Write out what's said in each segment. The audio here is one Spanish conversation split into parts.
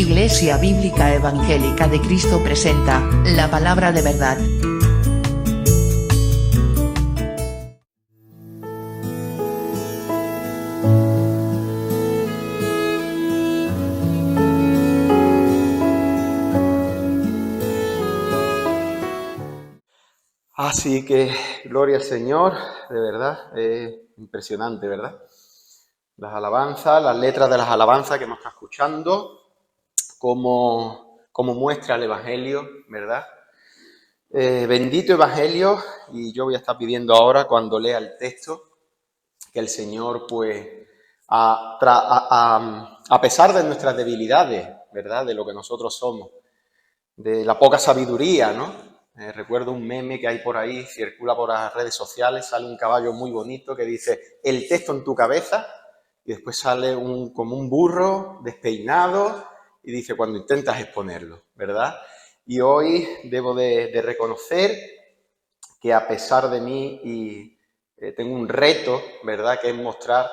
Iglesia Bíblica Evangélica de Cristo presenta la palabra de verdad. Así que, gloria al Señor, de verdad, impresionante, ¿verdad? Las alabanzas, las letras de las alabanzas que hemos estado escuchando, como muestra el Evangelio, ¿verdad? Bendito Evangelio, y yo voy a estar pidiendo ahora, cuando lea el texto, que el Señor, pues, a pesar de nuestras debilidades, ¿verdad? De lo que nosotros somos, de la poca sabiduría, ¿no? Recuerdo un meme que hay por ahí, circula por las redes sociales, sale un caballo muy bonito que dice el texto en tu cabeza y después sale como un burro despeinado y dice cuando intentas exponerlo, ¿verdad? Y hoy debo de reconocer que a pesar de mí tengo un reto, ¿verdad? Que es mostrar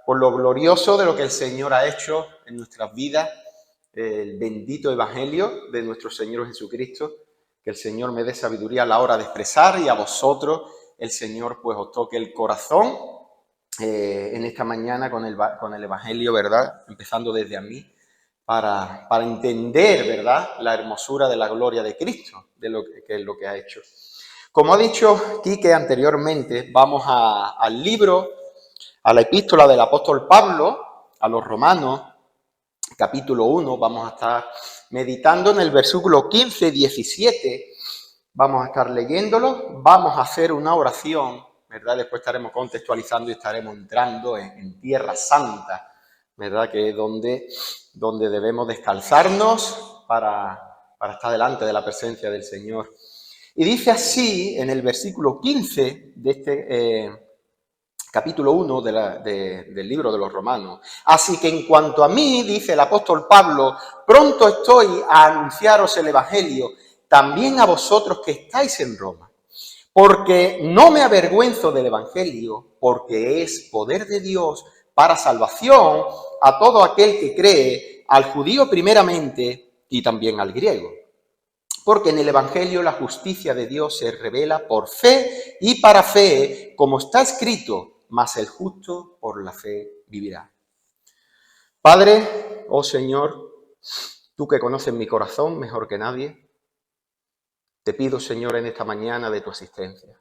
por lo glorioso de lo que el Señor ha hecho en nuestras vidas, el bendito Evangelio de nuestro Señor Jesucristo, que el Señor me dé sabiduría a la hora de expresar y a vosotros el Señor pues os toque el corazón en esta mañana con el Evangelio, ¿verdad? Empezando desde a mí, para entender, ¿verdad? La hermosura de la gloria de Cristo, de lo que es lo que ha hecho. Como ha dicho Quique anteriormente, vamos al libro, a la epístola del apóstol Pablo a los Romanos, capítulo 1, vamos a estar meditando en el versículo 15, 17, vamos a estar leyéndolo, vamos a hacer una oración, ¿verdad? Después estaremos contextualizando y estaremos entrando en Tierra Santa, ¿verdad? Que es donde debemos descalzarnos para estar delante de la presencia del Señor. Y dice así en el versículo 15 de este capítulo 1 del libro de los Romanos. Así que en cuanto a mí, dice el apóstol Pablo, pronto estoy a anunciaros el Evangelio, también a vosotros que estáis en Roma. Porque no me avergüenzo del Evangelio, porque es poder de Dios para salvación a todo aquel que cree, al judío primeramente y también al griego. Porque en el Evangelio la justicia de Dios se revela por fe y para fe, como está escrito, mas el justo por la fe vivirá. Padre, oh Señor, tú que conoces mi corazón mejor que nadie, te pido, Señor, en esta mañana de tu asistencia.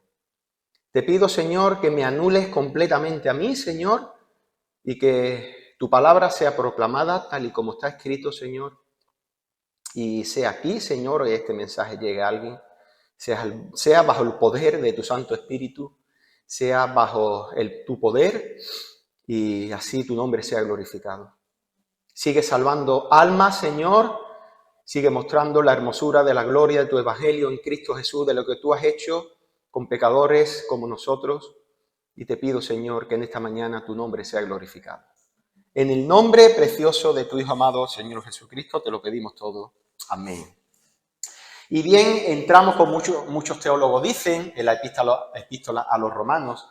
Te pido, Señor, que me anules completamente a mí, Señor, y que tu palabra sea proclamada tal y como está escrito, Señor, y sea aquí, Señor, y este mensaje llegue a alguien, sea bajo el poder de tu Santo Espíritu, sea bajo tu poder y así tu nombre sea glorificado. Sigue salvando almas, Señor, sigue mostrando la hermosura de la gloria de tu Evangelio en Cristo Jesús, de lo que tú has hecho con pecadores como nosotros. Y te pido, Señor, que en esta mañana tu nombre sea glorificado. En el nombre precioso de tu Hijo amado, Señor Jesucristo, te lo pedimos todo. Amén. Y bien, entramos con muchos teólogos dicen en la epístola a los romanos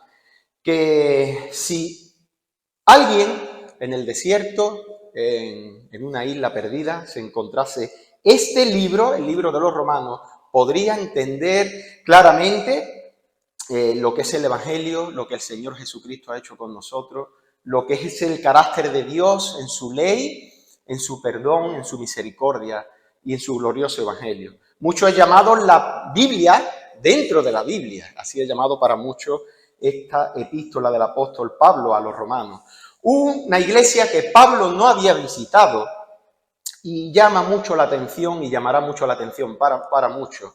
que si alguien en el desierto, en una isla perdida, se encontrase este libro, el libro de los romanos, podría entender claramente lo que es el Evangelio, lo que el Señor Jesucristo ha hecho con nosotros, lo que es el carácter de Dios en su ley, en su perdón, en su misericordia y en su glorioso Evangelio. Mucho es llamado la Biblia dentro de la Biblia, así es llamado para muchos esta epístola del apóstol Pablo a los romanos. Una iglesia que Pablo no había visitado y llama mucho la atención y llamará mucho la atención para muchos,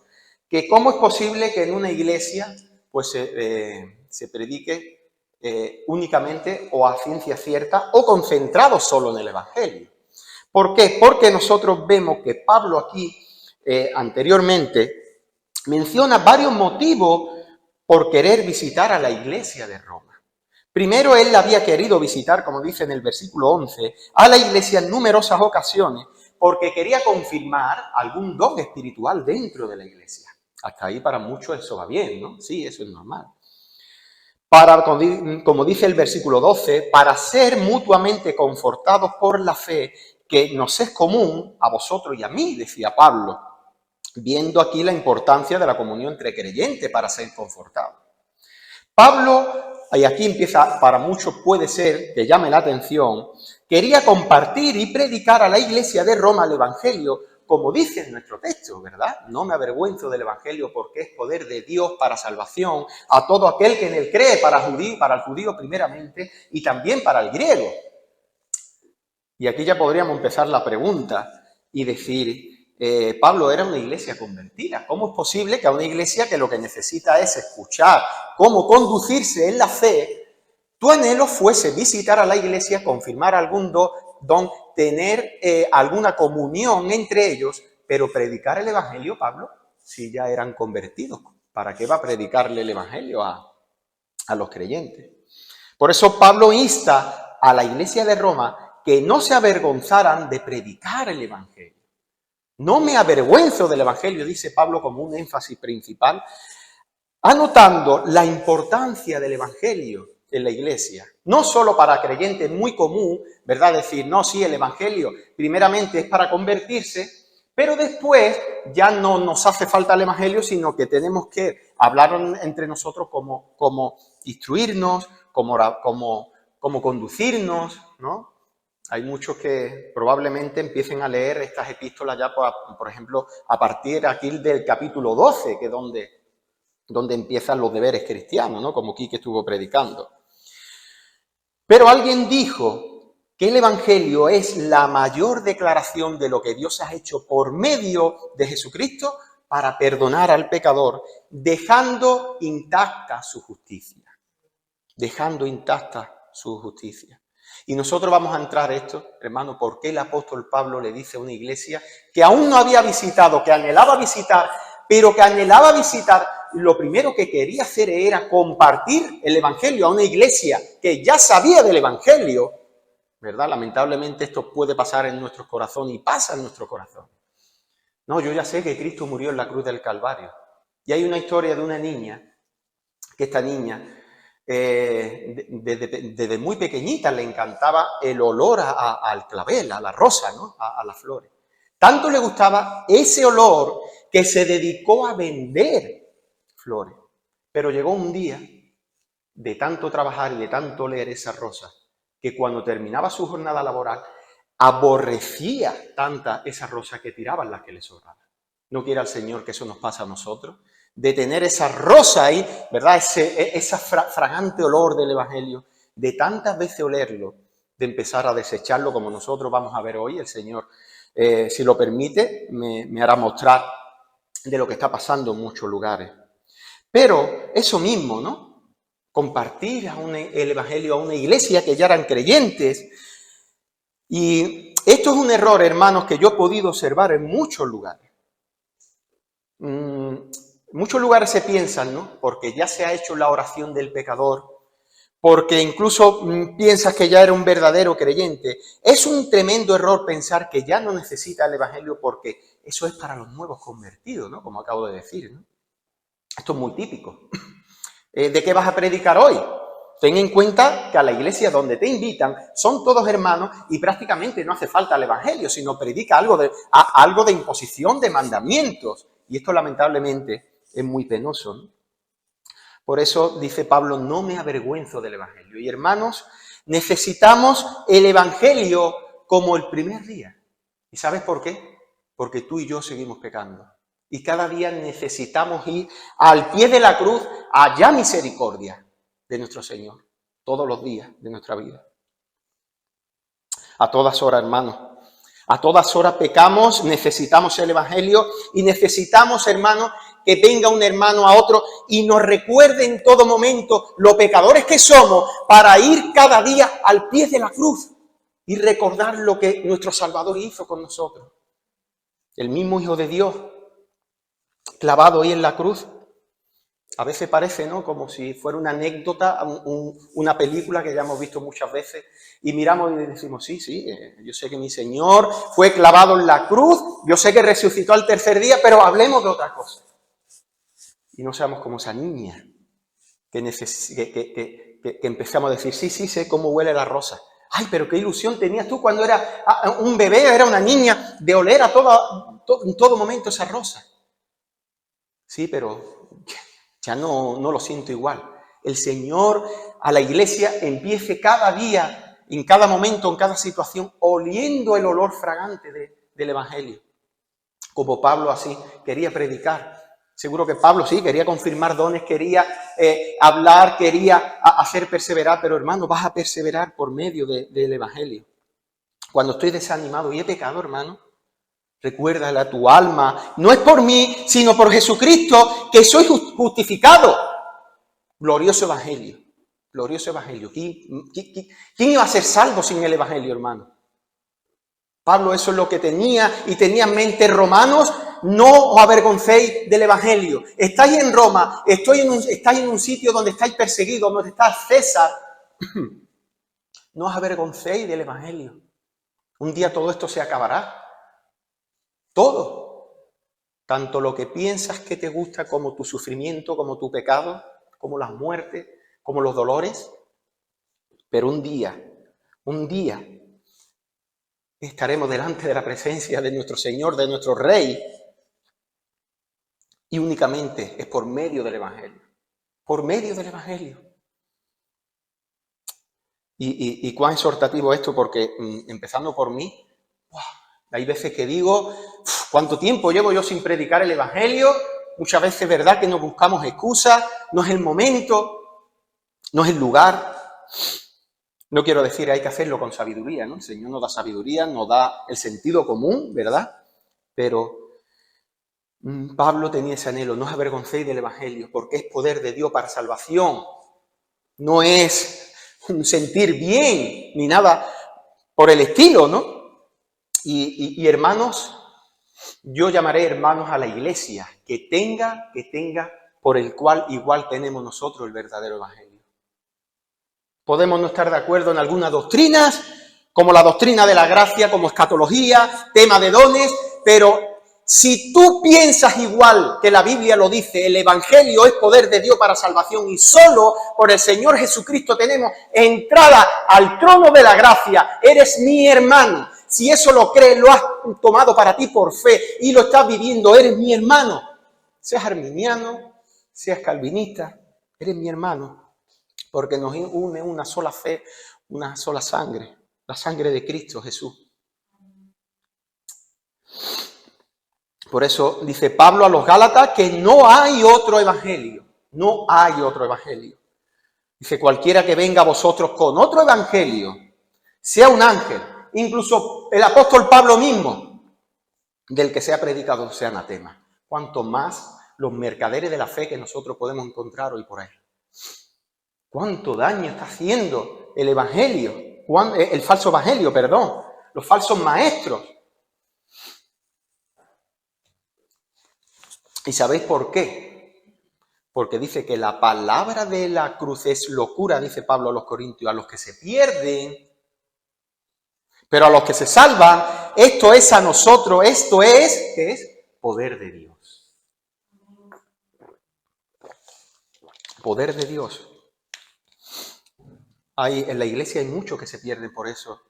que cómo es posible que en una iglesia pues se predique únicamente o a ciencia cierta o concentrado solo en el Evangelio. ¿Por qué? Porque nosotros vemos que Pablo aquí anteriormente menciona varios motivos por querer visitar a la iglesia de Roma. Primero, él había querido visitar, como dice en el versículo 11, a la iglesia en numerosas ocasiones porque quería confirmar algún don espiritual dentro de la iglesia. Hasta ahí para muchos eso va bien, ¿no? Sí, eso es normal. como dice el versículo 12, para ser mutuamente confortados por la fe que nos es común a vosotros y a mí, decía Pablo, viendo aquí la importancia de la comunión entre creyentes para ser confortados. Pablo, y aquí empieza, para muchos puede ser que llame la atención, quería compartir y predicar a la iglesia de Roma el Evangelio, como dice en nuestro texto, ¿verdad? No me avergüenzo del Evangelio porque es poder de Dios para salvación a todo aquel que en él cree, para el judío primeramente y también para el griego. Y aquí ya podríamos empezar la pregunta y decir, Pablo era una iglesia convertida. ¿Cómo es posible que a una iglesia que lo que necesita es escuchar cómo conducirse en la fe, tu anhelo fuese visitar a la iglesia, confirmar algún don, tener alguna comunión entre ellos, pero predicar el Evangelio, Pablo, si ya eran convertidos? ¿Para qué va a predicarle el Evangelio a los creyentes? Por eso Pablo insta a la iglesia de Roma que no se avergonzaran de predicar el Evangelio. No me avergüenzo del Evangelio, dice Pablo como un énfasis principal, anotando la importancia del Evangelio en la iglesia. No solo para creyentes muy común, ¿verdad? Decir, no, sí, el Evangelio primeramente es para convertirse, pero después ya no nos hace falta el Evangelio, sino que tenemos que hablar entre nosotros como instruirnos, como conducirnos, ¿no? Hay muchos que probablemente empiecen a leer estas epístolas ya, por ejemplo, a partir aquí del capítulo 12, que es donde empiezan los deberes cristianos, ¿no? Como Quique estuvo predicando. Pero alguien dijo que el Evangelio es la mayor declaración de lo que Dios ha hecho por medio de Jesucristo para perdonar al pecador, dejando intacta su justicia. Dejando intacta su justicia. Y nosotros vamos a entrar esto, hermano, ¿por qué el apóstol Pablo le dice a una iglesia que aún no había visitado, que anhelaba visitar, pero que anhelaba visitar, lo primero que quería hacer era compartir el Evangelio a una iglesia que ya sabía del Evangelio, ¿verdad? Lamentablemente esto puede pasar en nuestros corazones y pasa en nuestro corazón. No, yo ya sé que Cristo murió en la cruz del Calvario. Y hay una historia de una niña, que esta niña, desde muy pequeñita le encantaba el olor al clavel, a la rosa, ¿no? A las flores. Tanto le gustaba ese olor que se dedicó a vender flores. Pero llegó un día de tanto trabajar y de tanto oler esas rosas que cuando terminaba su jornada laboral aborrecía tanta esa rosa que tiraban las que le sobraban. ¿No quiera el Señor que eso nos pase a nosotros? De tener esa rosa ahí, ¿verdad? Ese fragante olor del Evangelio, de tantas veces olerlo, de empezar a desecharlo como nosotros vamos a ver hoy. El Señor, si lo permite, me hará mostrar de lo que está pasando en muchos lugares. Pero eso mismo, ¿no? Compartir el Evangelio a una iglesia que ya eran creyentes. Y esto es un error, hermanos, que yo he podido observar en muchos lugares. Muchos lugares se piensan, ¿no? Porque ya se ha hecho la oración del pecador, porque incluso piensas que ya era un verdadero creyente. Es un tremendo error pensar que ya no necesita el Evangelio porque eso es para los nuevos convertidos, ¿no? Como acabo de decir, ¿no? Esto es muy típico. ¿De qué vas a predicar hoy? Ten en cuenta que a la iglesia donde te invitan son todos hermanos y prácticamente no hace falta el Evangelio, sino predica algo de imposición de mandamientos. Y esto lamentablemente es muy penoso, ¿no? Por eso dice Pablo, no me avergüenzo del Evangelio. Y hermanos, necesitamos el Evangelio como el primer día. ¿Y sabes por qué? Porque tú y yo seguimos pecando. Y cada día necesitamos ir al pie de la cruz, allá misericordia de nuestro Señor, todos los días de nuestra vida. A todas horas, hermanos. A todas horas pecamos, necesitamos el Evangelio y necesitamos, hermanos, que venga un hermano a otro y nos recuerde en todo momento lo pecadores que somos para ir cada día al pie de la cruz y recordar lo que nuestro Salvador hizo con nosotros. El mismo Hijo de Dios, clavado ahí en la cruz. A veces parece, ¿no?, como si fuera una anécdota, una película que ya hemos visto muchas veces y miramos y decimos, sí, yo sé que mi Señor fue clavado en la cruz, yo sé que resucitó al tercer día, pero hablemos de otra cosa. Y no seamos como esa niña que empezamos a decir, sí, sé cómo huele la rosa. Ay, pero qué ilusión tenías tú cuando era un bebé, era una niña, de oler en todo momento esa rosa. Sí, pero ya no lo siento igual. El Señor a la iglesia empiece cada día, en cada momento, en cada situación, oliendo el olor fragante del Evangelio. Como Pablo así quería predicar. Seguro que Pablo sí, quería confirmar dones, quería hablar, quería hacer perseverar, pero hermano, vas a perseverar por medio del Evangelio. Cuando estoy desanimado y he pecado, hermano, recuérdale a tu alma, no es por mí, sino por Jesucristo, que soy justificado. Glorioso Evangelio, glorioso Evangelio. ¿Quién iba a ser salvo sin el Evangelio, hermano? Pablo eso es lo que tenía y tenía en mente. Romanos, no os avergoncéis del Evangelio. Estáis en Roma, estáis en un sitio donde estáis perseguidos, donde está César. No os avergoncéis del Evangelio. Un día todo esto se acabará. Todo. Tanto lo que piensas que te gusta como tu sufrimiento, como tu pecado, como las muertes, como los dolores. Pero un día estaremos delante de la presencia de nuestro Señor, de nuestro Rey, y únicamente es por medio del Evangelio. Por medio del Evangelio. Y cuán exhortativo esto, porque empezando por mí, hay veces que digo, ¿cuánto tiempo llevo yo sin predicar el Evangelio? Muchas veces es verdad que nos buscamos excusas, no es el momento, no es el lugar. No quiero decir hay que hacerlo con sabiduría, ¿no? El Señor nos da sabiduría, nos da el sentido común, ¿verdad? Pero Pablo tenía ese anhelo, no os avergoncéis del Evangelio, porque es poder de Dios para salvación. No es un sentir bien, ni nada por el estilo, ¿no? Y hermanos, yo llamaré hermanos a la iglesia que tenga por el cual igual tenemos nosotros el verdadero Evangelio. Podemos no estar de acuerdo en algunas doctrinas, como la doctrina de la gracia, como escatología, tema de dones, pero si tú piensas igual que la Biblia lo dice, el Evangelio es poder de Dios para salvación y solo por el Señor Jesucristo tenemos entrada al trono de la gracia, eres mi hermano. Si eso lo crees, lo has tomado para ti por fe y lo estás viviendo, eres mi hermano. Seas arminiano, seas calvinista, eres mi hermano. Porque nos une una sola fe, una sola sangre, la sangre de Cristo Jesús. Por eso dice Pablo a los Gálatas que no hay otro evangelio, no hay otro evangelio. Dice, cualquiera que venga a vosotros con otro evangelio, sea un ángel, incluso el apóstol Pablo mismo, del que sea predicado sea anatema. Cuanto más los mercaderes de la fe que nosotros podemos encontrar hoy por ahí. ¿Cuánto daño está haciendo el evangelio? El falso evangelio, perdón. Los falsos maestros. ¿Y sabéis por qué? Porque dice que la palabra de la cruz es locura, dice Pablo a los Corintios, a los que se pierden. Pero a los que se salvan, esto es a nosotros, esto es, ¿qué es? Poder de Dios. Poder de Dios. En la iglesia hay muchos que se pierden por eso.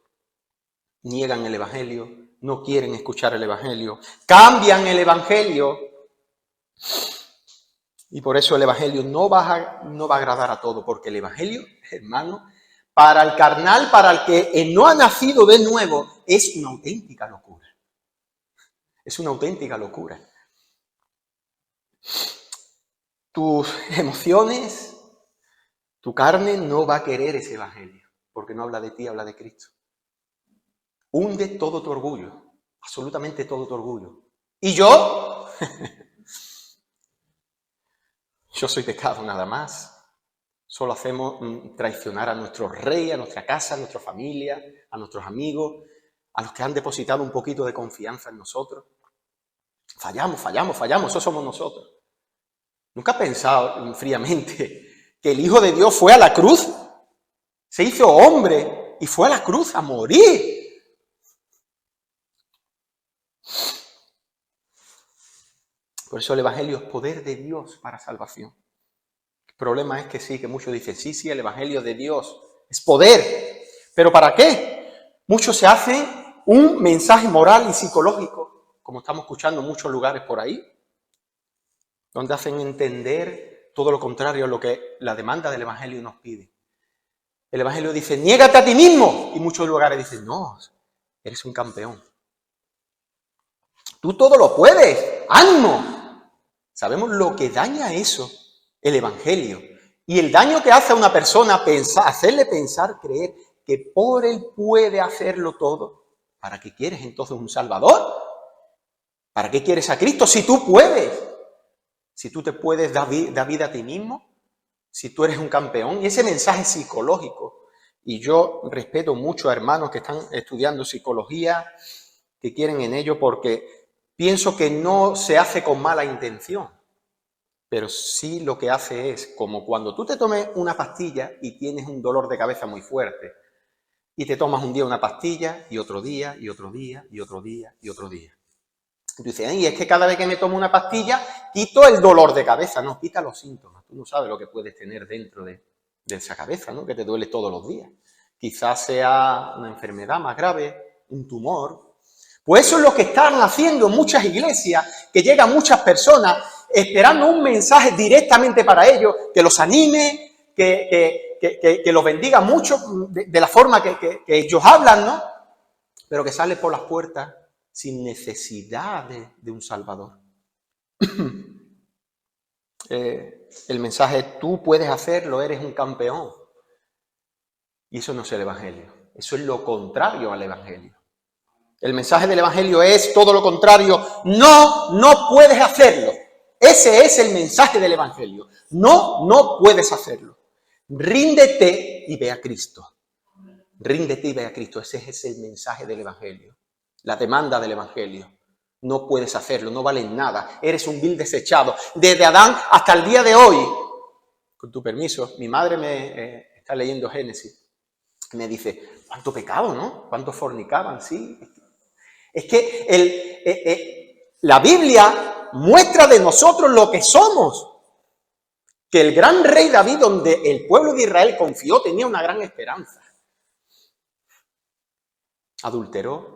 Niegan el Evangelio, no quieren escuchar el Evangelio, cambian el Evangelio. Y por eso el Evangelio no va a agradar a todo, porque el Evangelio, hermano, para el carnal, para el que no ha nacido de nuevo, es una auténtica locura. Es una auténtica locura. Tus emociones, tu carne no va a querer ese Evangelio, porque no habla de ti, habla de Cristo. Hunde todo tu orgullo, absolutamente todo tu orgullo. ¿Y yo? Yo soy pecado nada más. Solo hacemos traicionar a nuestro rey, a nuestra casa, a nuestra familia, a nuestros amigos, a los que han depositado un poquito de confianza en nosotros. Fallamos, eso somos nosotros. ¿Nunca has pensado fríamente que el Hijo de Dios fue a la cruz? Se hizo hombre y fue a la cruz a morir. Por eso el Evangelio es poder de Dios para salvación. El problema es que sí, que muchos dicen, sí, el Evangelio de Dios es poder. ¿Pero para qué? Muchos se hacen un mensaje moral y psicológico, como estamos escuchando en muchos lugares por ahí, donde hacen entender todo lo contrario a lo que la demanda del Evangelio nos pide. El Evangelio dice, niégate a ti mismo. Y muchos lugares dicen, no, eres un campeón. Tú todo lo puedes. ¡Ánimo! Sabemos lo que daña eso, el Evangelio. Y el daño que hace a una persona hacerle pensar, creer que por él puede hacerlo todo. ¿Para qué quieres entonces un Salvador? ¿Para qué quieres a Cristo si tú puedes? Si tú te puedes dar vida a ti mismo, si tú eres un campeón. Y ese mensaje psicológico. Y yo respeto mucho a hermanos que están estudiando psicología, que quieren en ello, porque pienso que no se hace con mala intención. Pero sí lo que hace es como cuando tú te tomes una pastilla y tienes un dolor de cabeza muy fuerte. Y te tomas un día una pastilla y otro día, y otro día, y otro día, y otro día. Y tú dices, y es que cada vez que me tomo una pastilla, quito el dolor de cabeza. No, quita los síntomas. Tú no sabes lo que puedes tener dentro de esa cabeza, ¿no? Que te duele todos los días. Quizás sea una enfermedad más grave, un tumor. Pues eso es lo que están haciendo muchas iglesias, que llegan muchas personas esperando un mensaje directamente para ellos, que los anime, que los bendiga mucho de la forma que ellos hablan, ¿no? Pero que sale por las puertas sin necesidad de un Salvador. El mensaje, tú puedes hacerlo, eres un campeón. Y eso no es el Evangelio. Eso es lo contrario al Evangelio. El mensaje del Evangelio es todo lo contrario. No puedes hacerlo. Ese es el mensaje del Evangelio. No puedes hacerlo. Ríndete y ve a Cristo. Ríndete y ve a Cristo. Ese es el mensaje del Evangelio. La demanda del Evangelio. No puedes hacerlo, no vales nada. Eres un vil desechado. Desde Adán hasta el día de hoy. Con tu permiso, mi madre me está leyendo Génesis. Me dice, ¿cuánto pecado, no? ¿Cuánto fornicaban? Sí. Es que la Biblia muestra de nosotros lo que somos. Que el gran rey David, donde el pueblo de Israel confió, tenía una gran esperanza. Adulteró,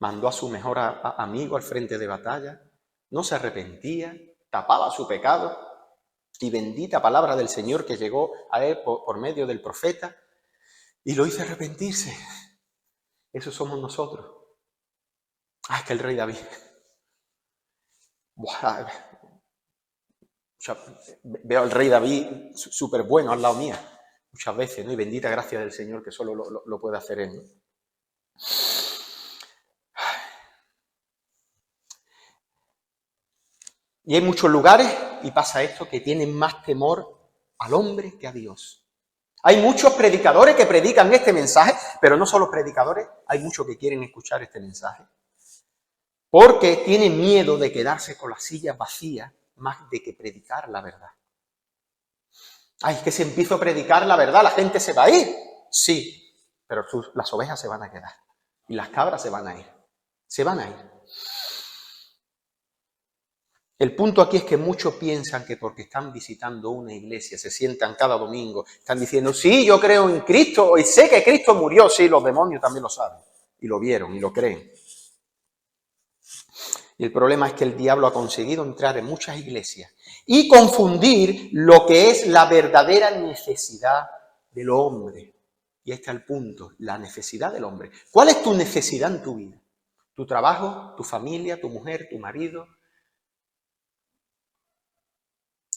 mandó a su mejor amigo al frente de batalla, no se arrepentía, tapaba su pecado, y bendita palabra del Señor que llegó a él por medio del profeta, y lo hizo arrepentirse. Eso somos nosotros. Es que el rey David. Buah, veo al rey David súper bueno al lado mía, muchas veces, ¿no? Y bendita gracia del Señor que solo lo puede hacer él, ¿no? Y hay muchos lugares, y pasa esto, que tienen más temor al hombre que a Dios. Hay muchos predicadores que predican este mensaje, pero no solo predicadores, hay muchos que quieren escuchar este mensaje. Porque tienen miedo de quedarse con las sillas vacías más de que predicar la verdad. Es que si empiezo a predicar la verdad, la gente se va a ir. Sí, pero las ovejas se van a quedar. Y las cabras se van a ir. Se van a ir. El punto aquí es que muchos piensan que porque están visitando una iglesia, se sientan cada domingo, están diciendo, sí, yo creo en Cristo y sé que Cristo murió. Sí, los demonios también lo saben. Y lo vieron y lo creen. Y el problema es que el diablo ha conseguido entrar en muchas iglesias y confundir lo que es la verdadera necesidad del hombre. Y ahí está el punto, la necesidad del hombre. ¿Cuál es tu necesidad en tu vida? ¿Tu trabajo, tu familia, tu mujer, tu marido?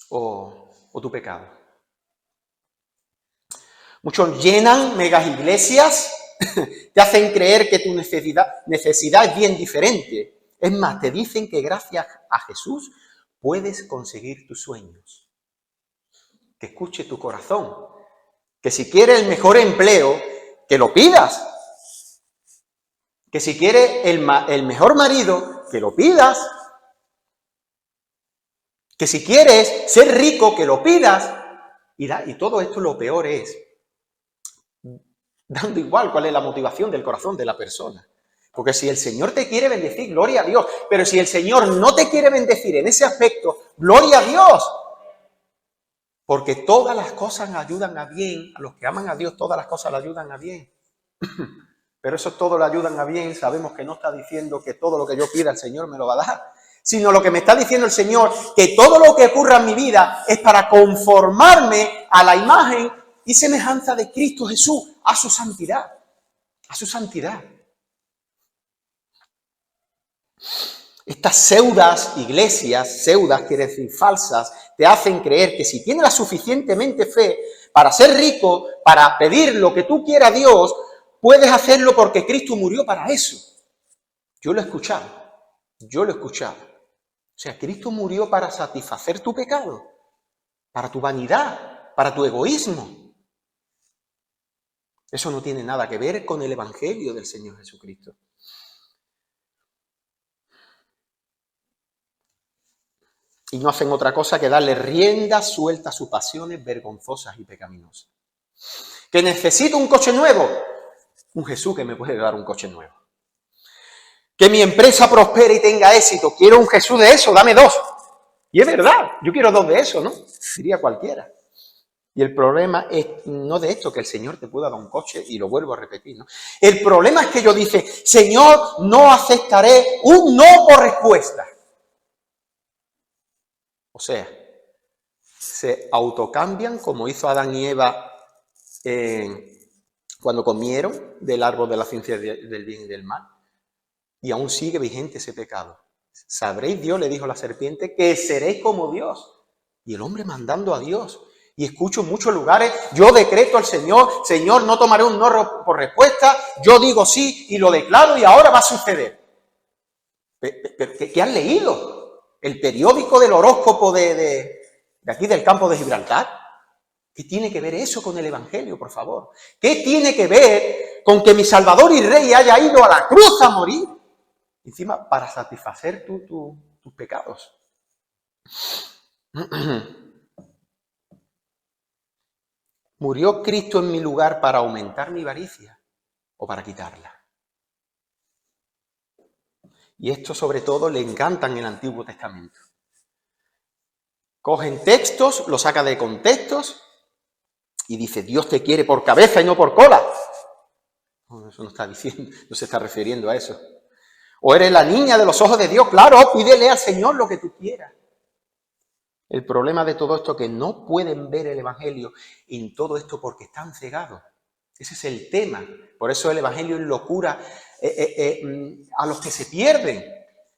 ¿O tu pecado? Muchos llenan megas iglesias, te hacen creer que tu necesidad es bien diferente. Es más, te dicen que gracias a Jesús puedes conseguir tus sueños. Que escuche tu corazón. Que si quieres el mejor empleo, que lo pidas. Que si quieres el mejor marido, que lo pidas. Que si quieres ser rico, que lo pidas. Y todo esto lo peor es dando igual cuál es la motivación del corazón de la persona. Porque si el Señor te quiere bendecir, gloria a Dios. Pero si el Señor no te quiere bendecir en ese aspecto, gloria a Dios. Porque todas las cosas ayudan a bien, a los que aman a Dios todas las cosas le ayudan a bien. Pero eso todo le ayudan a bien, sabemos que no está diciendo que todo lo que yo pida el Señor me lo va a dar, sino lo que me está diciendo el Señor, que todo lo que ocurra en mi vida es para conformarme a la imagen y semejanza de Cristo Jesús, a su santidad, a su santidad. Estas pseudas iglesias, pseudas quiere decir falsas, te hacen creer que si tienes la suficientemente fe para ser rico, para pedir lo que tú quieras a Dios, puedes hacerlo porque Cristo murió para eso. Yo lo he escuchado. O sea, Cristo murió para satisfacer tu pecado, para tu vanidad, para tu egoísmo. Eso no tiene nada que ver con el Evangelio del Señor Jesucristo. Y no hacen otra cosa que darle rienda suelta a sus pasiones vergonzosas y pecaminosas. ¿Que necesito un coche nuevo? Un Jesús que me puede dar un coche nuevo. Que mi empresa prospere y tenga éxito. Quiero un Jesús de eso, dame 2. Y es verdad, yo quiero 2 de eso, ¿no? Diría cualquiera. Y el problema es no de esto, que el Señor te pueda dar un coche, y lo vuelvo a repetir, ¿no? El problema es que yo dice, Señor, no aceptaré un no por respuesta. O sea, se autocambian como hizo Adán y Eva cuando comieron del árbol de la ciencia del bien y del mal. Y aún sigue vigente ese pecado. Sabréis, Dios le dijo a la serpiente, que seréis como Dios. Y el hombre mandando a Dios. Y escucho en muchos lugares, yo decreto al Señor, Señor, no tomaré un no por respuesta, yo digo sí y lo declaro y ahora va a suceder. ¿Qué han leído? El periódico del horóscopo de aquí del campo de Gibraltar. ¿Qué tiene que ver eso con el Evangelio, por favor? ¿Qué tiene que ver con que mi Salvador y Rey haya ido a la cruz a morir? Encima, para satisfacer tus pecados. ¿Murió Cristo en mi lugar para aumentar mi avaricia o para quitarla? Y esto sobre todo le encanta en el Antiguo Testamento. Cogen textos, los saca de contextos y dice, Dios te quiere por cabeza y no por cola. No, eso no está diciendo, no se está refiriendo a eso. O eres la niña de los ojos de Dios, claro, pídele al Señor lo que tú quieras. El problema de todo esto es que no pueden ver el Evangelio en todo esto porque están cegados. Ese es el tema. Por eso el Evangelio es locura a los que se pierden.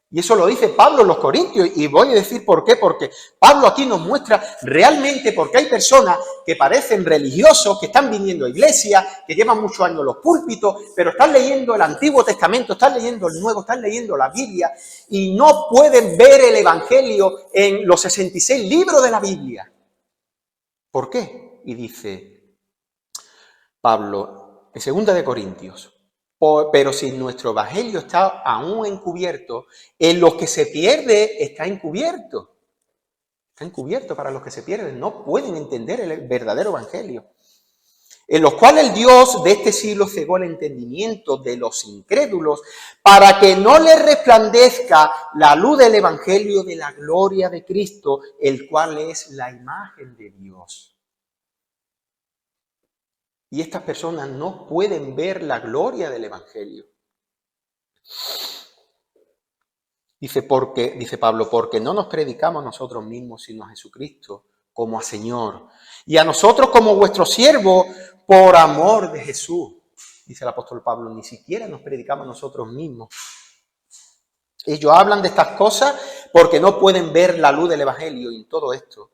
Y eso lo dice Pablo en los Corintios. Y voy a decir por qué. Porque Pablo aquí nos muestra realmente porque hay personas que parecen religiosos, que están viniendo a iglesia, que llevan muchos años en los púlpitos, pero están leyendo el Antiguo Testamento, están leyendo el Nuevo, están leyendo la Biblia y no pueden ver el Evangelio en los 66 libros de la Biblia. ¿Por qué? Y dice Pablo en 2 de Corintios, pero si nuestro evangelio está aún encubierto, en los que se pierde está encubierto. Está encubierto para los que se pierden, no pueden entender el verdadero evangelio. En los cuales el Dios de este siglo cegó el entendimiento de los incrédulos para que no les resplandezca la luz del evangelio de la gloria de Cristo, el cual es la imagen de Dios. Y estas personas no pueden ver la gloria del Evangelio. Dice Pablo, porque no nos predicamos a nosotros mismos, sino a Jesucristo como a Señor. Y a nosotros como vuestro siervo por amor de Jesús. Dice el apóstol Pablo, ni siquiera nos predicamos a nosotros mismos. Ellos hablan de estas cosas porque no pueden ver la luz del Evangelio. Y en todo esto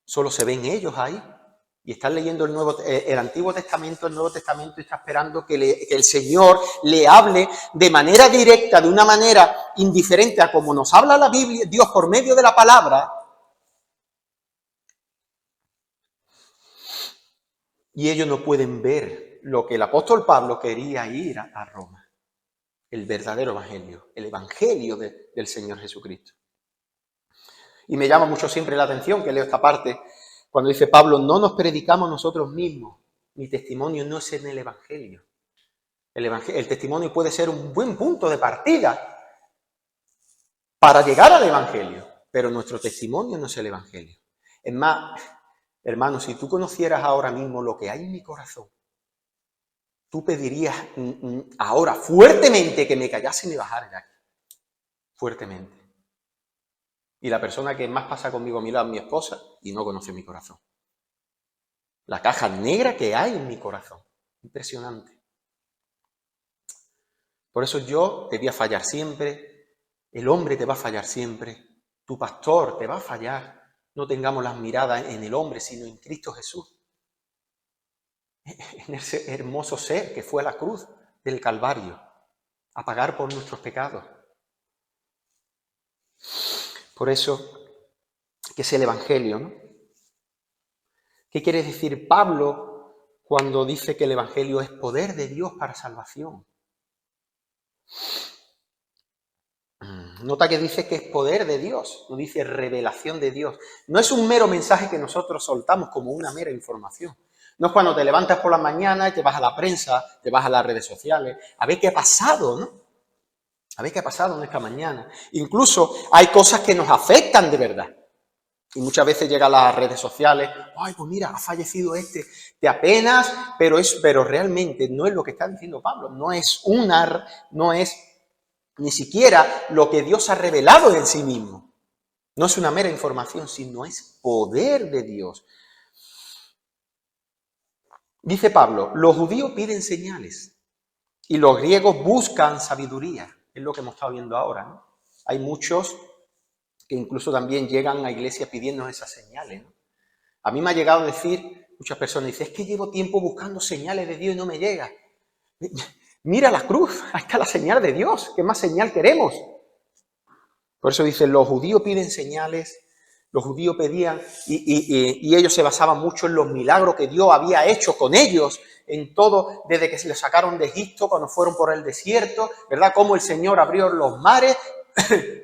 solo se ven ellos ahí. Y están leyendo el Antiguo Testamento, el Nuevo Testamento, y está esperando que el Señor le hable de manera directa, de una manera indiferente a como nos habla la Biblia, Dios por medio de la palabra. Y ellos no pueden ver lo que el apóstol Pablo quería ir a Roma. El verdadero evangelio, el evangelio del Señor Jesucristo. Y me llama mucho siempre la atención que leo esta parte, cuando dice Pablo, no nos predicamos nosotros mismos. Mi testimonio no es en el Evangelio. El testimonio puede ser un buen punto de partida para llegar al Evangelio, pero nuestro testimonio no es el Evangelio. Es más, Hermano, si tú conocieras ahora mismo lo que hay en mi corazón, tú pedirías ahora fuertemente que me callase y me bajara de aquí. Fuertemente. Y la persona que más pasa conmigo a mi lado es mi esposa y no conoce mi corazón. La caja negra que hay en mi corazón. Impresionante. Por eso yo te voy a fallar siempre, el hombre te va a fallar siempre, tu pastor te va a fallar. No tengamos las miradas en el hombre, sino en Cristo Jesús. En ese hermoso ser que fue a la cruz del Calvario a pagar por nuestros pecados. Por eso, que es el Evangelio, ¿no? ¿Qué quiere decir Pablo cuando dice que el Evangelio es poder de Dios para salvación? Nota que dice que es poder de Dios, no dice revelación de Dios. No es un mero mensaje que nosotros soltamos como una mera información. No es cuando te levantas por la mañana y te vas a la prensa, te vas a las redes sociales, a ver qué ha pasado, ¿no? A ver qué ha pasado en esta mañana. Incluso hay cosas que nos afectan de verdad. Y muchas veces llegan a las redes sociales, ay, pues mira, ha fallecido este, te apenas, pero realmente no es lo que está diciendo Pablo, no es ni siquiera lo que Dios ha revelado en sí mismo. No es una mera información, sino es poder de Dios. Dice Pablo, los judíos piden señales y los griegos buscan sabiduría. Es lo que hemos estado viendo ahora, ¿no? Hay muchos que incluso también llegan a iglesias pidiendo esas señales, ¿no? A mí me ha llegado a decir, muchas personas dicen, es que llevo tiempo buscando señales de Dios y no me llega. Mira la cruz, ahí está la señal de Dios, ¿qué más señal queremos? Por eso dicen, los judíos piden señales, los judíos pedían, y ellos se basaban mucho en los milagros que Dios había hecho con ellos, en todo, desde que se les sacaron de Egipto, cuando fueron por el desierto, ¿verdad? Cómo el Señor abrió los mares,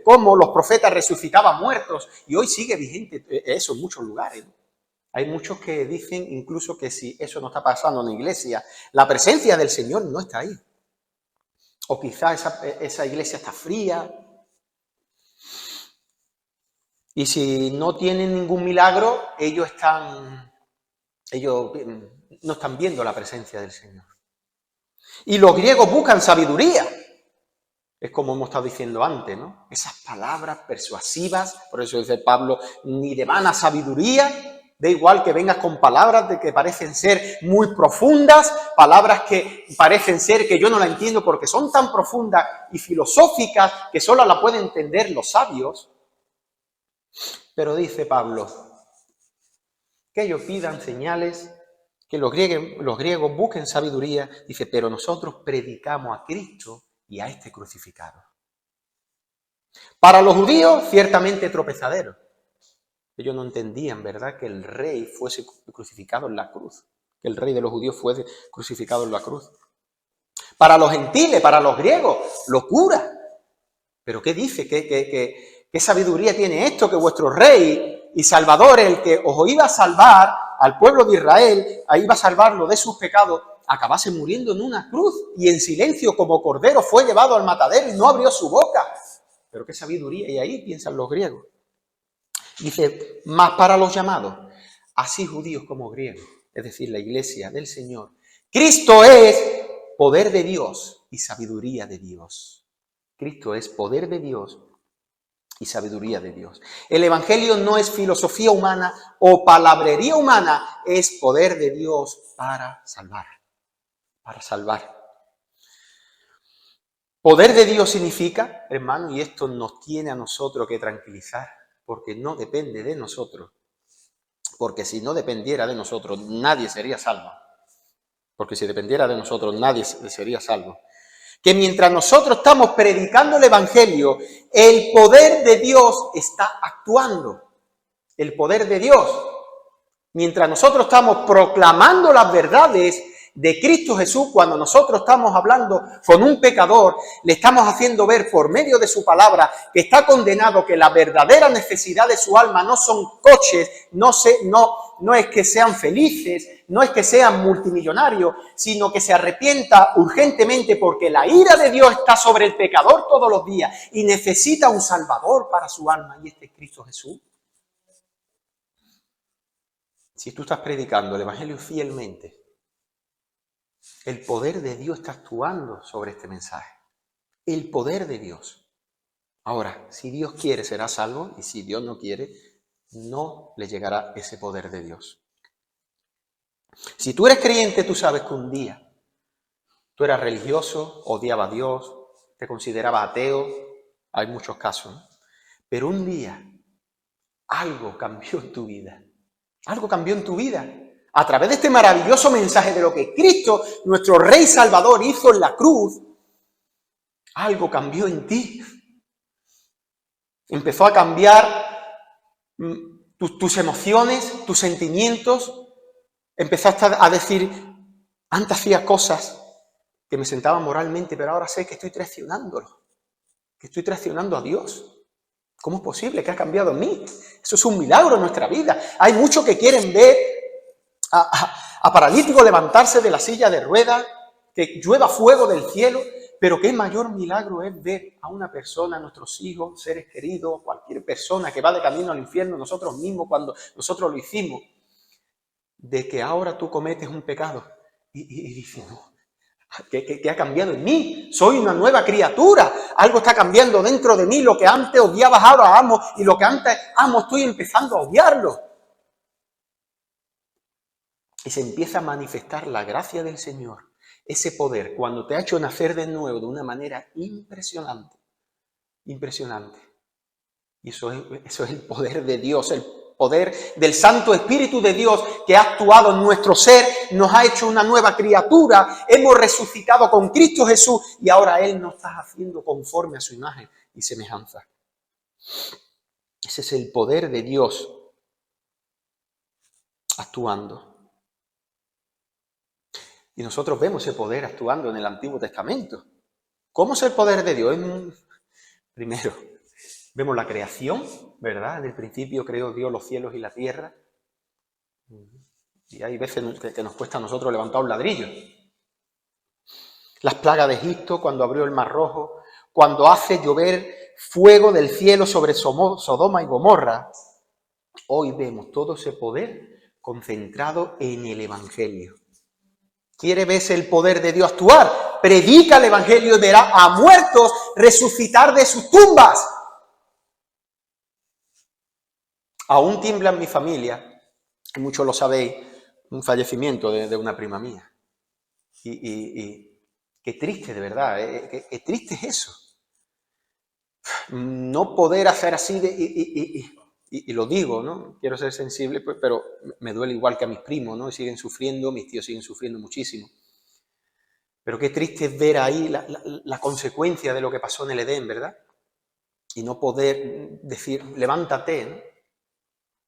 cómo los profetas resucitaban muertos, y hoy sigue vigente eso en muchos lugares, ¿no? Hay muchos que dicen incluso que si eso no está pasando en la iglesia, la presencia del Señor no está ahí. O quizá esa iglesia está fría. Y si no tienen ningún milagro, ellos no están viendo la presencia del Señor. Y los griegos buscan sabiduría. Es como hemos estado diciendo antes, ¿no? Esas palabras persuasivas, por eso dice Pablo, ni de vana sabiduría. Da igual que vengas con palabras de que parecen ser muy profundas, palabras que parecen ser que yo no la entiendo porque son tan profundas y filosóficas que solo la pueden entender los sabios. Pero dice Pablo, que ellos pidan señales, que los griegos busquen sabiduría, dice, pero nosotros predicamos a Cristo y a este crucificado. Para los judíos, ciertamente tropezadero. Ellos no entendían, ¿verdad?, que el rey fuese crucificado en la cruz, que el rey de los judíos fuese crucificado en la cruz. Para los gentiles, para los griegos, locura. ¿Pero qué dice? ¿Qué sabiduría tiene esto? Que vuestro rey y salvador, el que os iba a salvar al pueblo de Israel, iba a salvarlo de sus pecados, acabase muriendo en una cruz y en silencio como cordero fue llevado al matadero y no abrió su boca. ¿Pero qué sabiduría? Y ahí piensan los griegos. Dice, más para los llamados, así judíos como griegos, es decir, la iglesia del Señor, Cristo es poder de Dios y sabiduría de Dios. Cristo es poder de Dios y sabiduría de Dios. El Evangelio no es filosofía humana o palabrería humana, es poder de Dios para salvar. Para salvar. Poder de Dios significa, hermano, y esto nos tiene a nosotros que tranquilizar, porque no depende de nosotros. Porque si no dependiera de nosotros, nadie sería salvo. Porque si dependiera de nosotros, nadie sería salvo. Que mientras nosotros estamos predicando el Evangelio, el poder de Dios está actuando. El poder de Dios. Mientras nosotros estamos proclamando las verdades de Cristo Jesús, cuando nosotros estamos hablando con un pecador, le estamos haciendo ver por medio de su palabra que está condenado, que la verdadera necesidad de su alma no son coches, no es que sean felices, no es que sean multimillonarios, sino que se arrepienta urgentemente porque la ira de Dios está sobre el pecador todos los días y necesita un salvador para su alma, y este es Cristo Jesús. Si tú estás predicando el Evangelio fielmente, el poder de Dios está actuando sobre este mensaje. El poder de Dios. Ahora, si Dios quiere, será salvo, y si Dios no quiere, no le llegará ese poder de Dios. Si tú eres creyente, tú sabes que un día tú eras religioso, odiabas a Dios, te considerabas ateo, hay muchos casos, ¿no? Pero un día algo cambió en tu vida. Algo cambió en tu vida. A través de este maravilloso mensaje de lo que Cristo, nuestro Rey Salvador, hizo en la cruz, algo cambió en ti. Empezó a cambiar tus emociones, tus sentimientos. Empezaste a decir, antes hacía cosas que me sentaban moralmente, pero ahora sé que estoy traicionándolo, que estoy traicionando a Dios. ¿Cómo es posible que ha cambiado en mí? Eso es un milagro en nuestra vida. Hay muchos que quieren ver a paralíticos levantarse de la silla de ruedas, que llueva fuego del cielo, pero qué mayor milagro es ver a una persona, a nuestros hijos, seres queridos, cualquier persona que va de camino al infierno, nosotros mismos cuando nosotros lo hicimos, de que ahora tú cometes un pecado y dices, no, ¿qué ha cambiado en mí? Soy una nueva criatura, algo está cambiando dentro de mí, lo que antes odiabas ahora amo, y lo que antes amo estoy empezando a odiarlo. Y se empieza a manifestar la gracia del Señor, ese poder, cuando te ha hecho nacer de nuevo de una manera impresionante, impresionante. Y eso es el poder de Dios, el poder del Santo Espíritu de Dios que ha actuado en nuestro ser, nos ha hecho una nueva criatura, hemos resucitado con Cristo Jesús y ahora Él nos está haciendo conforme a su imagen y semejanza. Ese es el poder de Dios actuando. Y nosotros vemos ese poder actuando en el Antiguo Testamento. ¿Cómo es el poder de Dios? Primero, vemos la creación, ¿verdad? En el principio creó Dios los cielos y la tierra. Y hay veces que nos cuesta a nosotros levantar un ladrillo. Las plagas de Egipto, cuando abrió el Mar Rojo, cuando hace llover fuego del cielo sobre Sodoma y Gomorra. Hoy vemos todo ese poder concentrado en el Evangelio. ¿Quiere ver el poder de Dios actuar? Predica el Evangelio y verá a muertos resucitar de sus tumbas. Aún tiembla en mi familia, y muchos lo sabéis, un fallecimiento de una prima mía. Y qué triste, de verdad, qué triste es eso. No poder hacer así, y lo digo, ¿no? Quiero ser sensible, pues, pero me duele igual que a mis primos, ¿no? Siguen sufriendo, mis tíos siguen sufriendo muchísimo. Pero qué triste es ver ahí la consecuencia de lo que pasó en el Edén, ¿verdad? Y no poder decir, levántate, ¿no?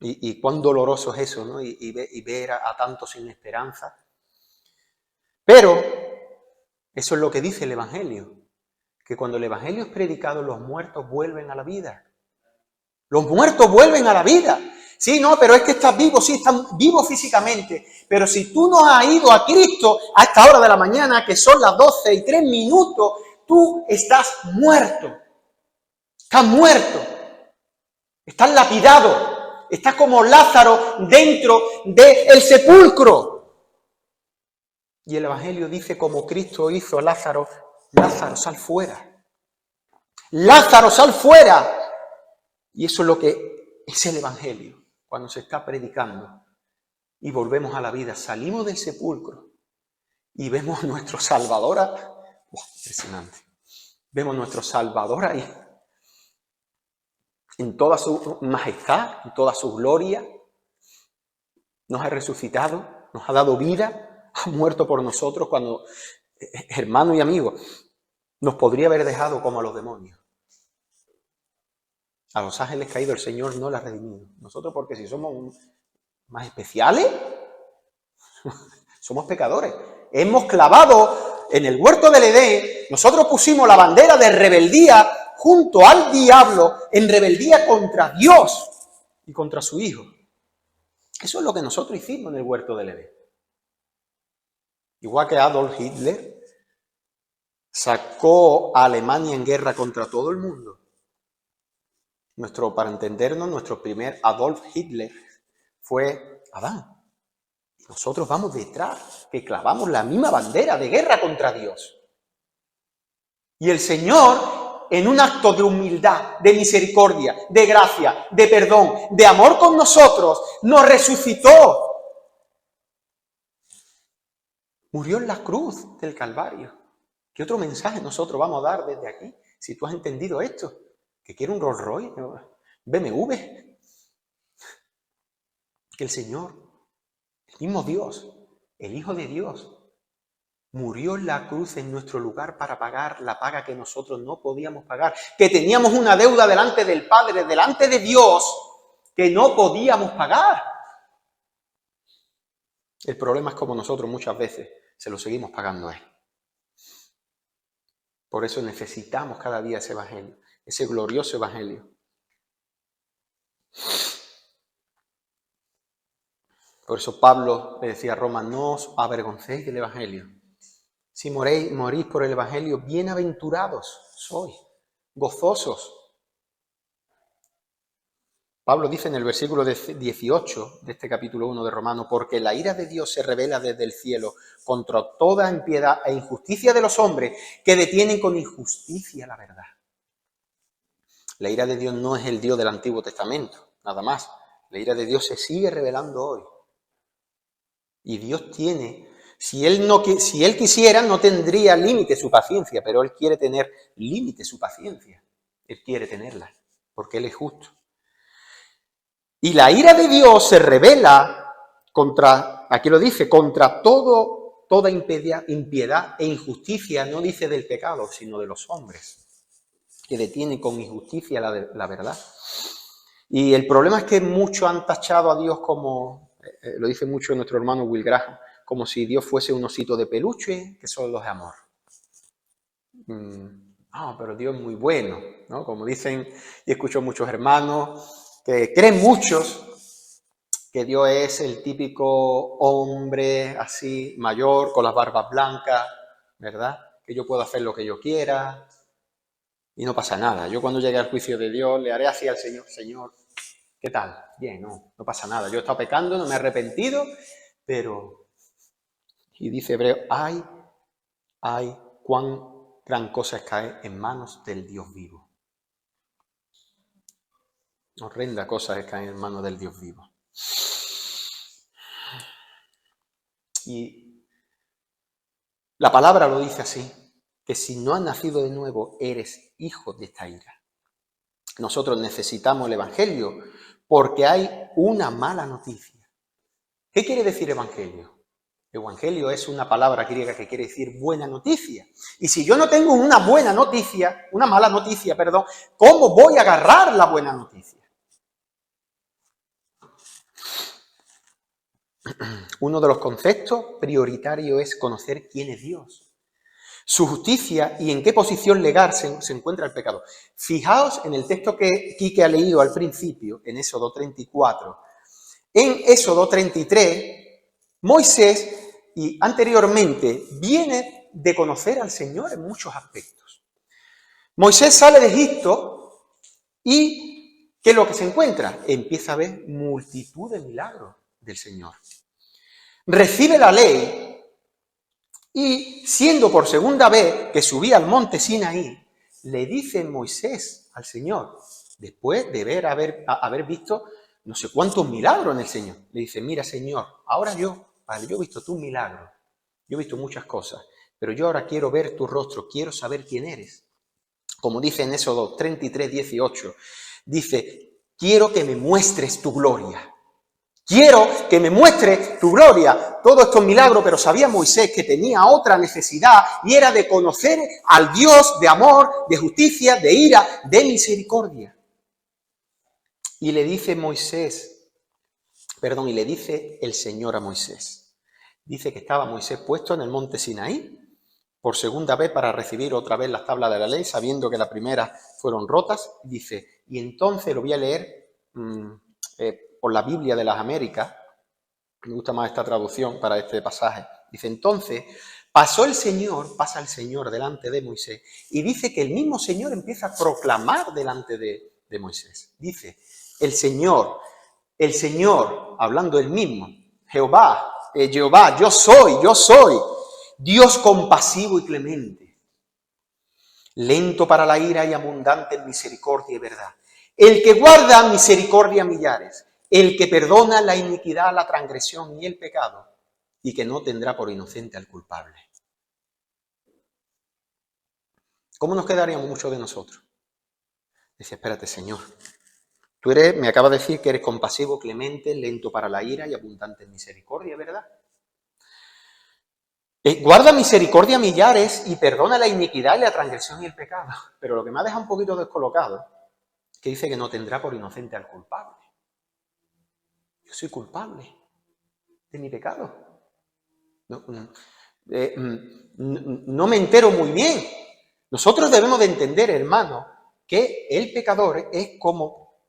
Y cuán doloroso es eso, ¿no? Y ver a tantos sin esperanza. Pero eso es lo que dice el Evangelio, que cuando el Evangelio es predicado, los muertos vuelven a la vida. Los muertos vuelven a la vida. Sí, no, pero es que estás vivo, sí, estás vivo físicamente. Pero si tú no has ido a Cristo a esta hora de la mañana, que son las 12:03, tú estás muerto. Estás muerto. Estás lapidado. Estás como Lázaro dentro del sepulcro. Y el Evangelio dice, como Cristo hizo a Lázaro, Lázaro, sal fuera. Lázaro, sal fuera. Y eso es lo que es el Evangelio, cuando se está predicando y volvemos a la vida, salimos del sepulcro y vemos a nuestro Salvador. Impresionante. Vemos a nuestro Salvador ahí, en toda su majestad, en toda su gloria. Nos ha resucitado, nos ha dado vida, ha muerto por nosotros cuando, hermano y amigo, nos podría haber dejado como a los demonios. A los ángeles caídos el Señor no la ha redimido. Nosotros, porque si somos más especiales, somos pecadores. Hemos clavado en el huerto del Edén, nosotros pusimos la bandera de rebeldía junto al diablo, en rebeldía contra Dios y contra su Hijo. Eso es lo que nosotros hicimos en el huerto del Edén. Igual que Adolf Hitler sacó a Alemania en guerra contra todo el mundo. Para entendernos, nuestro primer Adolf Hitler fue Adán. Nosotros vamos detrás, que clavamos la misma bandera de guerra contra Dios. Y el Señor, en un acto de humildad, de misericordia, de gracia, de perdón, de amor con nosotros, nos resucitó. Murió en la cruz del Calvario. ¿Qué otro mensaje nosotros vamos a dar desde aquí? Si tú has entendido esto, que quiero un Rolls Royce, BMW, que el Señor, el mismo Dios, el Hijo de Dios, murió en la cruz en nuestro lugar para pagar la paga que nosotros no podíamos pagar, que teníamos una deuda delante del Padre, delante de Dios, que no podíamos pagar. El problema es como nosotros muchas veces se lo seguimos pagando a Él. Por eso necesitamos cada día ese evangelio, ese glorioso evangelio. Por eso Pablo le decía a Roma, no os avergoncéis del evangelio. Si morís por el evangelio, bienaventurados sois, gozosos. Pablo dice en el versículo 18 de este capítulo 1 de Romanos, porque la ira de Dios se revela desde el cielo contra toda impiedad e injusticia de los hombres que detienen con injusticia la verdad. La ira de Dios no es el Dios del Antiguo Testamento, nada más. La ira de Dios se sigue revelando hoy. Y Dios tiene, si Él quisiera, no tendría límite su paciencia, pero Él quiere tener límite su paciencia. Él quiere tenerla, porque Él es justo. Y la ira de Dios se revela contra, aquí lo dice, contra toda impiedad e injusticia, no dice del pecado, sino de los hombres, que detienen con injusticia la verdad. Y el problema es que muchos han tachado a Dios como, lo dice mucho nuestro hermano Will Graham, como si Dios fuese un osito de peluche que solo es amor. Pero Dios es muy bueno, ¿no? Como dicen, y escucho muchos hermanos que creen muchos que Dios es el típico hombre así, mayor, con las barbas blancas, ¿verdad? Que yo puedo hacer lo que yo quiera y no pasa nada. Yo cuando llegue al juicio de Dios le haré así al Señor, Señor, ¿qué tal? Bien, no pasa nada. Yo he estado pecando, no me he arrepentido, pero... Y dice Hebreo, ay, cuán gran cosa es caer en manos del Dios vivo. Horrenda cosa es caer en manos del Dios vivo. Y la palabra lo dice así, que si no has nacido de nuevo, eres hijo de esta ira. Nosotros necesitamos el evangelio porque hay una mala noticia. ¿Qué quiere decir evangelio? Evangelio es una palabra griega que quiere decir buena noticia. Y si yo no tengo una mala noticia, ¿cómo voy a agarrar la buena noticia? Uno de los conceptos prioritarios es conocer quién es Dios, su justicia y en qué posición legal se encuentra el pecado. Fijaos en el texto que Quique ha leído al principio, en Éxodo 34. En Éxodo 33, Moisés, y anteriormente, viene de conocer al Señor en muchos aspectos. Moisés sale de Egipto y ¿qué es lo que se encuentra? Empieza a ver multitud de milagros del Señor. Recibe la ley y, siendo por segunda vez que subía al monte Sinaí, le dice Moisés al Señor, después de haber visto no sé cuántos milagros en el Señor, le dice, mira Señor, ahora yo he visto tus milagros, yo he visto muchas cosas, pero yo ahora quiero ver tu rostro, quiero saber quién eres. Como dice en Éxodo 33, 18, dice, quiero que me muestres tu gloria. Quiero que me muestre tu gloria. Todos estos milagros, pero sabía Moisés que tenía otra necesidad y era de conocer al Dios de amor, de justicia, de ira, de misericordia. Y le dice el Señor a Moisés. Dice que estaba Moisés puesto en el monte Sinaí por segunda vez para recibir otra vez las tablas de la ley, sabiendo que la primera fueron rotas. Dice, y entonces lo voy a leer por la Biblia de las Américas, me gusta más esta traducción para este pasaje. Dice, entonces pasa el Señor delante de Moisés y dice que el mismo Señor empieza a proclamar delante de Moisés. Dice, el Señor, hablando él mismo, Jehová, Jehová, yo soy, Dios compasivo y clemente, lento para la ira y abundante en misericordia y verdad, el que guarda misericordia a millares, el que perdona la iniquidad, la transgresión y el pecado, y que no tendrá por inocente al culpable. ¿Cómo nos quedaríamos muchos de nosotros? Dice, espérate, Señor, tú me acabas de decir que eres compasivo, clemente, lento para la ira y abundante en misericordia, ¿verdad? Guarda misericordia a millares y perdona la iniquidad y la transgresión y el pecado. Pero lo que me ha dejado un poquito descolocado, que dice que no tendrá por inocente al culpable. Yo soy culpable de mi pecado. No me entero muy bien. Nosotros debemos de entender, hermano, que el pecador es como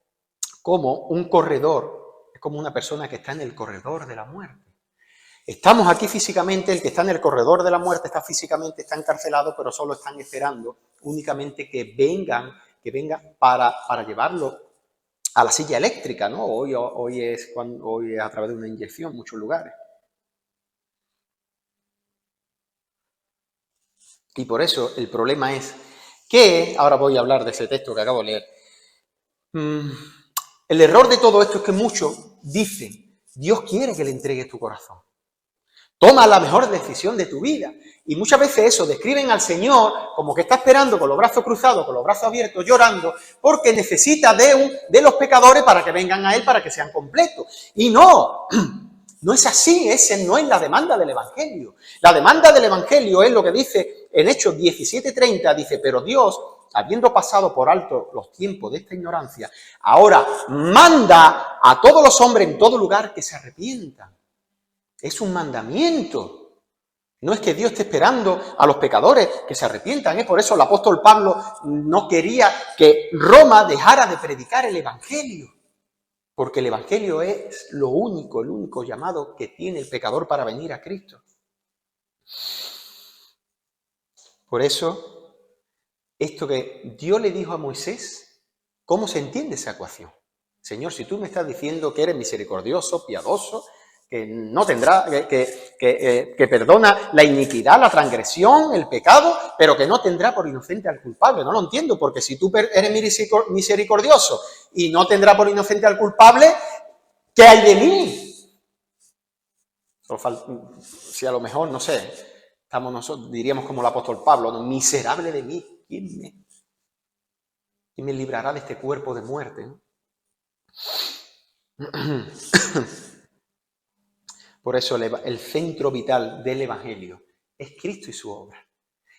un corredor, es como una persona que está en el corredor de la muerte. Estamos aquí físicamente, el que está en el corredor de la muerte está físicamente, está encarcelado, pero solo están esperando únicamente que vengan para llevarlo a la silla eléctrica, ¿no? Hoy es a través de una inyección en muchos lugares. Y por eso el problema es que, ahora voy a hablar de ese texto que acabo de leer, el error de todo esto es que muchos dicen, Dios quiere que le entregues tu corazón. Toma la mejor decisión de tu vida. Y muchas veces eso describen al Señor como que está esperando con los brazos cruzados, con los brazos abiertos, llorando, porque necesita de los pecadores para que vengan a Él, para que sean completos. Y no es así, esa no es la demanda del Evangelio. La demanda del Evangelio es lo que dice en Hechos 17:30, dice, pero Dios, habiendo pasado por alto los tiempos de esta ignorancia, ahora manda a todos los hombres en todo lugar que se arrepientan. Es un mandamiento. No es que Dios esté esperando a los pecadores que se arrepientan. Por eso el apóstol Pablo no quería que Roma dejara de predicar el Evangelio. Porque el Evangelio es el único llamado que tiene el pecador para venir a Cristo. Por eso, esto que Dios le dijo a Moisés, ¿cómo se entiende esa ecuación? Señor, si tú me estás diciendo que eres misericordioso, piadoso, que no tendrá, que perdona la iniquidad, la transgresión, el pecado, pero que no tendrá por inocente al culpable. No lo entiendo, porque si tú eres misericordioso y no tendrá por inocente al culpable, ¿qué hay de mí? Si a lo mejor, no sé, nosotros diríamos como el apóstol Pablo, ¿no? Miserable de mí, ¿quién me librará de este cuerpo de muerte? ¿No? Por eso el centro vital del Evangelio es Cristo y su obra.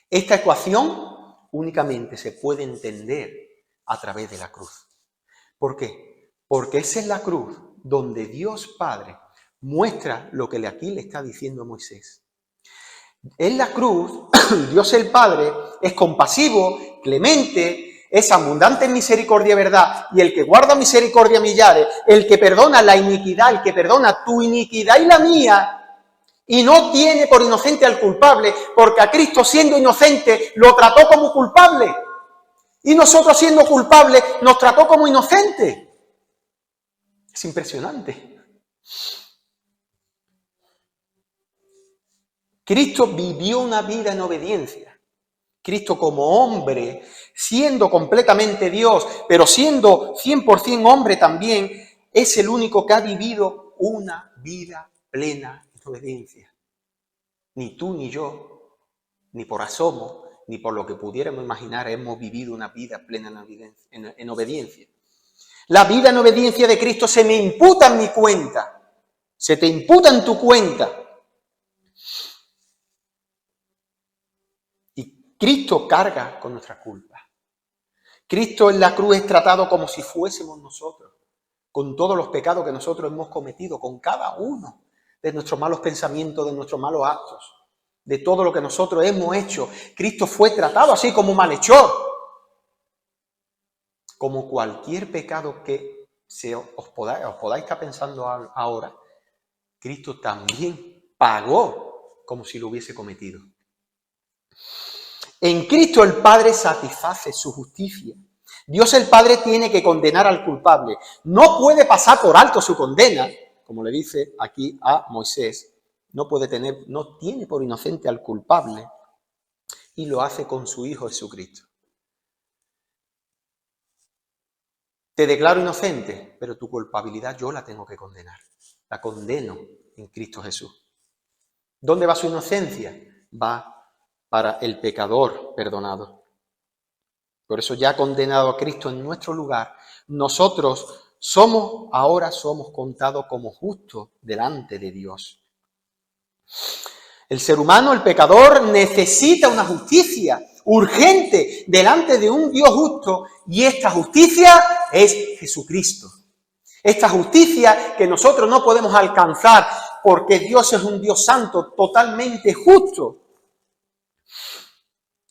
Esta ecuación únicamente se puede entender a través de la cruz. ¿Por qué? Porque esa es la cruz donde Dios Padre muestra lo que aquí le está diciendo a Moisés. En la cruz, Dios el Padre es compasivo, clemente, es abundante en misericordia y verdad, y el que guarda misericordia a millares, el que perdona la iniquidad, el que perdona tu iniquidad y la mía, y no tiene por inocente al culpable, porque a Cristo siendo inocente lo trató como culpable, y nosotros siendo culpables nos trató como inocente. Es impresionante. Cristo vivió una vida en obediencia. Cristo como hombre, siendo completamente Dios, pero siendo 100% hombre también, es el único que ha vivido una vida plena en obediencia. Ni tú ni yo, ni por asomo, ni por lo que pudiéramos imaginar, hemos vivido una vida plena en obediencia. La vida en obediencia de Cristo se me imputa en mi cuenta, se te imputa en tu cuenta. Cristo carga con nuestra culpa. Cristo en la cruz es tratado como si fuésemos nosotros, con todos los pecados que nosotros hemos cometido, con cada uno de nuestros malos pensamientos, de nuestros malos actos, de todo lo que nosotros hemos hecho. Cristo fue tratado así como un malhechor. Como cualquier pecado que os podáis estar pensando ahora, Cristo también pagó como si lo hubiese cometido. En Cristo el Padre satisface su justicia. Dios el Padre tiene que condenar al culpable. No puede pasar por alto su condena, como le dice aquí a Moisés, no tiene por inocente al culpable y lo hace con su Hijo Jesucristo. Te declaro inocente, pero tu culpabilidad yo la tengo que condenar. La condeno en Cristo Jesús. ¿Dónde va su inocencia? Va para el pecador perdonado. Por eso ya condenado a Cristo en nuestro lugar, nosotros ahora somos contados como justos delante de Dios. El ser humano, el pecador, necesita una justicia urgente delante de un Dios justo, y esta justicia es Jesucristo. Esta justicia que nosotros no podemos alcanzar porque Dios es un Dios santo, totalmente justo.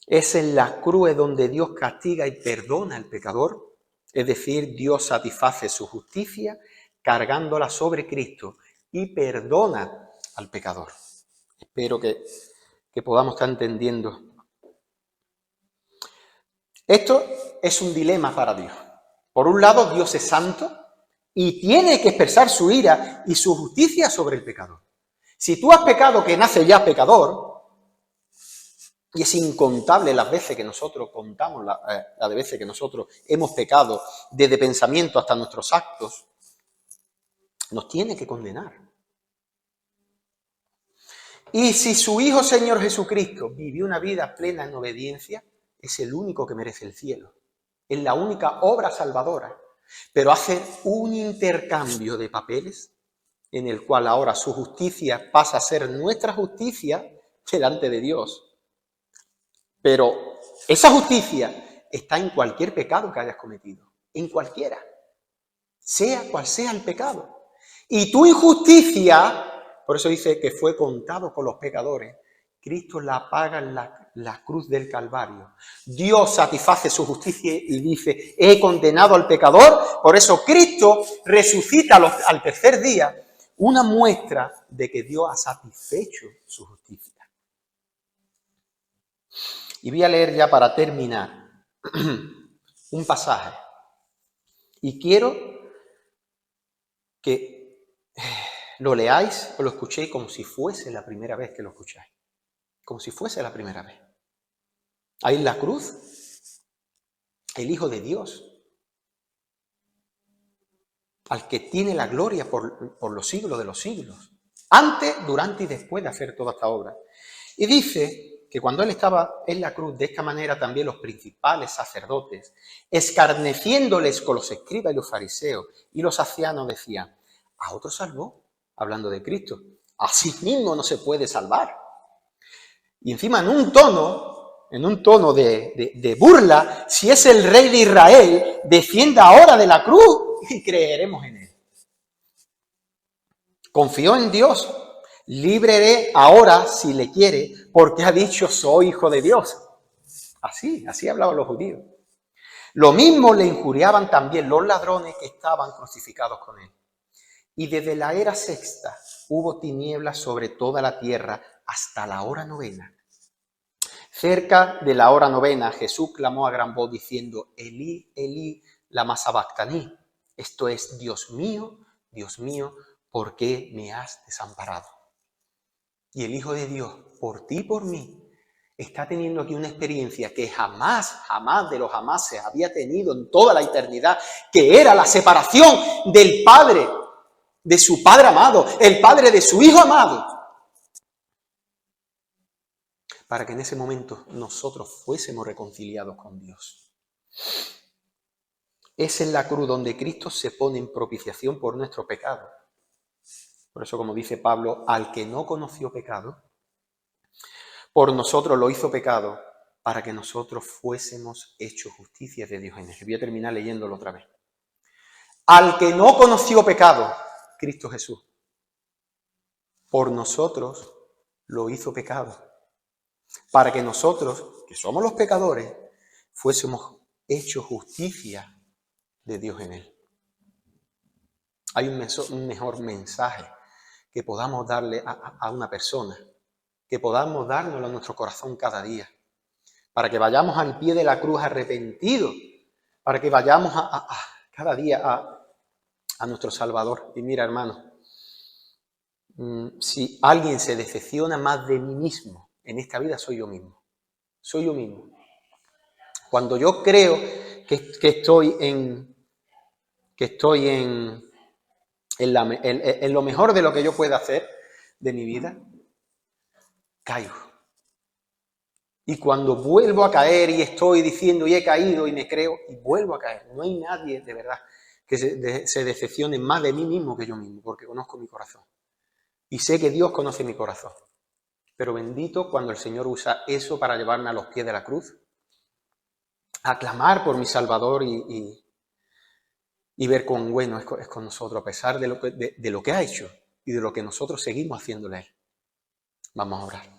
Es en la cruz donde Dios castiga y perdona al pecador, es decir, Dios satisface su justicia cargándola sobre Cristo y perdona al pecador. Espero que podamos estar entendiendo. Esto es un dilema para Dios. Por un lado, Dios es santo y tiene que expresar su ira y su justicia sobre el pecador. Si tú has pecado, que naces ya pecador, y es incontable las veces que nosotros contamos, las veces que nosotros hemos pecado, desde pensamiento hasta nuestros actos, nos tiene que condenar. Y si su Hijo Señor Jesucristo vivió una vida plena en obediencia, es el único que merece el cielo. Es la única obra salvadora. Pero hace un intercambio de papeles en el cual ahora su justicia pasa a ser nuestra justicia delante de Dios. Pero esa justicia está en cualquier pecado que hayas cometido, en cualquiera, sea cual sea el pecado. Y tu injusticia, por eso dice que fue contado con los pecadores, Cristo la paga en la cruz del Calvario. Dios satisface su justicia y dice, he condenado al pecador, por eso Cristo resucita al tercer día, una muestra de que Dios ha satisfecho su justicia. Y voy a leer ya para terminar un pasaje. Y quiero que lo leáis o lo escuchéis como si fuese la primera vez que lo escucháis. Como si fuese la primera vez. Ahí en la cruz, el Hijo de Dios, al que tiene la gloria por los siglos de los siglos, antes, durante y después de hacer toda esta obra. Y dice que cuando él estaba en la cruz, de esta manera también los principales sacerdotes, escarneciéndoles con los escribas y los fariseos y los ancianos, decían, ¿a otro salvó? Hablando de Cristo. A sí mismo no se puede salvar. Y encima en un tono de burla, si es el rey de Israel, defienda ahora de la cruz y creeremos en él. Confió en Dios, libraré ahora si le quiere, porque ha dicho soy hijo de Dios. Así hablaban los judíos. Lo mismo le injuriaban también los ladrones que estaban crucificados con él. Y desde la era sexta hubo tinieblas sobre toda la tierra hasta la hora novena. Cerca de la hora novena, Jesús clamó a gran voz diciendo, Elí, Elí, lama sabactaní. Esto es, Dios mío, ¿por qué me has desamparado? Y el Hijo de Dios, por ti y por mí, está teniendo aquí una experiencia que jamás de los jamases había tenido en toda la eternidad, que era la separación del Padre, de su Padre amado, el Padre de su Hijo amado, para que en ese momento nosotros fuésemos reconciliados con Dios. Es en la cruz donde Cristo se pone en propiciación por nuestro pecado. Por eso, como dice Pablo, al que no conoció pecado, por nosotros lo hizo pecado, para que nosotros fuésemos hechos justicia de Dios en él. Voy a terminar leyéndolo otra vez. Al que no conoció pecado, Cristo Jesús, por nosotros lo hizo pecado, para que nosotros, que somos los pecadores, fuésemos hechos justicia de Dios en él. Hay un mejor mensaje que podamos darle a una persona, que podamos dárnoslo a nuestro corazón cada día, para que vayamos al pie de la cruz arrepentidos, para que vayamos cada día a nuestro Salvador. Y mira, hermano, Si alguien se decepciona más de mí mismo en esta vida, soy yo mismo. Soy yo mismo. Cuando yo creo que estoy en lo mejor de lo que yo pueda hacer de mi vida, caigo. Y cuando vuelvo a caer y estoy diciendo y he caído y me creo, y vuelvo a caer. No hay nadie de verdad que se decepcione más de mí mismo que yo mismo, porque conozco mi corazón. Y sé que Dios conoce mi corazón. Pero bendito cuando el Señor usa eso para llevarme a los pies de la cruz, a clamar por mi Salvador y ver cuán bueno es con nosotros, a pesar de lo que ha hecho y de lo que nosotros seguimos haciéndole a Él. Vamos a orar.